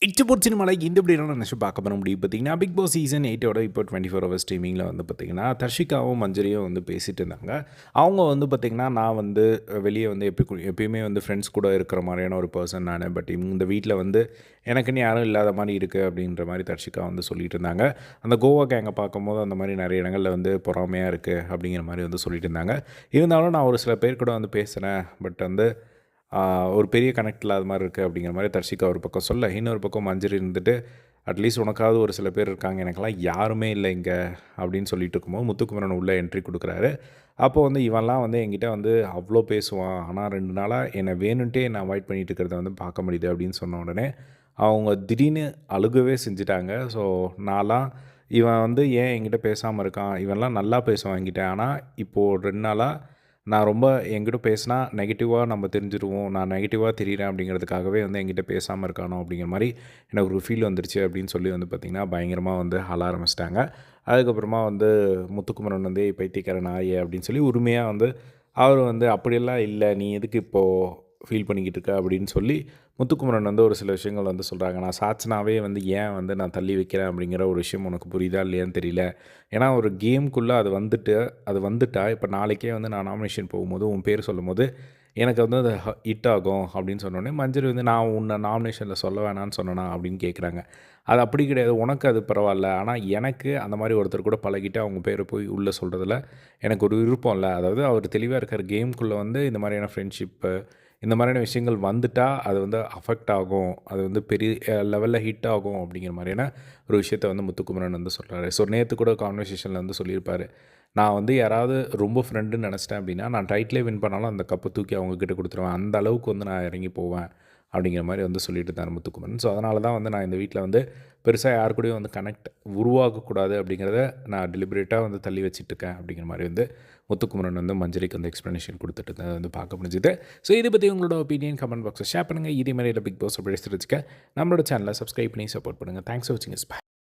இச்சபோட் சினிமாவில் இந்த இப்படியான நினச்சி பார்க்க போகிற முடியும் பார்த்தீங்கன்னா பிக் பாஸ் சீசன் 8ஓட இப்போ 24 ஹவர்ஸ் ஸ்ட்ரீமிங்கில் வந்து பார்த்திங்கன்னா தர்ஷிகாவும் மஞ்சரியும் வந்து பேசிகிட்டு இருந்தாங்க. அவங்க வந்து பார்த்திங்கன்னா நான் வந்து வெளியே வந்து எப்பயுமே வந்து ஃப்ரெண்ட்ஸ் கூட இருக்கிற மாதிரியான ஒரு பர்சன் நான். பட் இந்த வீட்டில் வந்து எனக்குன்னு யாரும் இல்லாத மாதிரி இருக்குது அப்படின்ற மாதிரி தர்ஷிகா வந்து சொல்லிட்டு இருந்தாங்க. அந்த கோவா கேங்கை பார்க்கும்போது அந்த மாதிரி நிறைய இடங்களில் வந்து பொறாமையாக இருக்குது அப்படிங்கிற மாதிரி வந்து சொல்லிட்டு இருந்தாங்க. இருந்தாலும் நான் ஒரு சில பேர் கூட வந்து பேசுகிறேன். பட் வந்து ஒரு பெரிய கனெக்ட் இல்லாத மாதிரி இருக்குது அப்படிங்கிற மாதிரி தர்ஷிகா ஒரு பக்கம் சொல்ல, இன்னொரு பக்கம் மஞ்சரி இருந்துட்டு அட்லீஸ்ட் உனக்காவது ஒரு சில பேர் இருக்காங்க, எனக்கெல்லாம் யாருமே இல்லை இங்கே அப்படின்னு சொல்லிட்டு இருக்கும்போது முத்துக்குமரன் உள்ளே என்ட்ரி கொடுக்குறாரு. அப்போது வந்து இவன்லாம் வந்து என்கிட்ட வந்து அவ்வளோ பேசுவான், ஆனால் 2 நாளாக என்னை வேணுன்ட்டே என்னை அவாய்ட் பண்ணிகிட்டு இருக்கிறத வந்து பார்க்க முடியுது அப்படின்னு சொன்ன உடனே அவங்க திடீர்னு அழுகவே செஞ்சுட்டாங்க. ஸோ நான்லாம் இவன் வந்து ஏன் என்கிட்ட பேசாமல் இருக்கான், இவன்லாம் நல்லா பேசுவான் என்கிட்ட, ஆனால் இப்போது 2 நாளாக நான் ரொம்ப என்கிட்ட பேசினா நெகட்டிவாக நம்ம தெரிஞ்சுருவோம், நான் நெகட்டிவாக தெரியிறேன் அப்படிங்கிறதுக்காகவே வந்து என்கிட்ட பேசாமல் இருக்கானோ அப்படிங்கிற மாதிரி எனக்கு ஒரு ஃபீல் வந்துருச்சு அப்படின்னு சொல்லி வந்து பார்த்திங்கன்னா பயங்கரமாக வந்து அழ ஆரம்பிச்சிட்டாங்க. அதுக்கப்புறமா வந்து முத்துக்குமரன் வந்து பைத்தியக்கார நாயே அப்படின்னு சொல்லி உரிமையாக வந்து அவர் வந்து அப்படியெல்லாம் இல்லை, நீ எதுக்கு இப்போது ஃபீல் பண்ணிக்கிட்டு இருக்க அப்படின்னு சொல்லி முத்துக்குமரன் வந்து ஒரு சில விஷயங்கள் வந்து சொல்கிறாங்க. நான் சாட்சினாவே வந்து ஏன் வந்து நான் தள்ளி வைக்கிறேன் அப்படிங்கிற ஒரு விஷயம் உனக்கு புரியுதா இல்லையான்னு தெரியல. ஏன்னா ஒரு கேம்குள்ளே அது வந்துட்டா இப்போ நாளைக்கே வந்து நான் நாமினேஷன் போகும்போது உன் பேர் சொல்லும்போது எனக்கு வந்து அது ஹிட் ஆகும் அப்படின்னு சொன்னோடனே மஞ்சள் வந்து நான் உன்னை நாமினேஷனில் சொல்ல வேணான்னு சொன்னேனா அப்படின்னு கேட்குறாங்க. அது அப்படி கிடையாது, உனக்கு அது பரவாயில்ல, ஆனால் எனக்கு அந்த மாதிரி ஒருத்தர் கூட பழகிட்டு அவங்க பேரை போய் உள்ளே சொல்கிறதுல எனக்கு ஒரு விருப்பம் இல்லை. அதாவது அவர் தெளிவாக இருக்கார், கேம்குள்ளே வந்து இந்த மாதிரியான ஃப்ரெண்ட்ஷிப்பு இந்த மாதிரியான விஷயங்கள் வந்துட்டால் அது வந்து அஃபெக்ட் ஆகும், அது வந்து பெரிய லெவலில் ஹிட் ஆகும் அப்படிங்கிற மாதிரியான ஒரு விஷயத்த வந்து முத்துக்குமரன் வந்து சொல்கிறாரு. ஸோ நேற்று கூட கான்வர்சேஷனில் வந்து சொல்லியிருப்பார், நான் வந்து யாராவது ரொம்ப ஃப்ரெண்டுன்னு நினச்சிட்டேன் அப்படின்னா நான் டைட்டிலே வின் பண்ணாலும் அந்த கப்பை தூக்கி அவங்கக்கிட்ட கொடுத்துருவேன், அந்த அளவுக்கு வந்து நான் இறங்கி போவேன் அப்படிங்கிற மாதிரி வந்து சொல்லிட்டு இருந்தார் முத்துக்குமரன். ஸோ அதனால தான் வந்து நான் இந்த வீட்டில் வந்து பெருசாக யார் கூடயும் வந்து கனெக்ட் உருவாக்கக்கூடாது அப்படிங்கிறத நான் டெலிபரேட்டாக வந்து தள்ளி வச்சுட்ருக்கேன் அப்படிங்கிற மாதிரி வந்து முத்துக்குமரன் வந்து மஞ்சரிக்கு வந்து எக்ஸ்ப்ளனேஷன் கொடுத்துட்டு வந்து பார்க்க முடிஞ்சுது. ஸோ இதை பற்றி உங்களோட ஒப்பீனியன் கமெண்ட் பாக்ஸில் ஷேர் பண்ணுங்கள். இதே மாதிரி பிக் பாஸ் அப்படி வச்சுக்க நம்மளோட சேனலை சப்ஸ்கிரைப் பண்ணி சப்போர்ட் பண்ணுங்கள். தேங்க்ஸ் ஃபார் வாட்சிங்.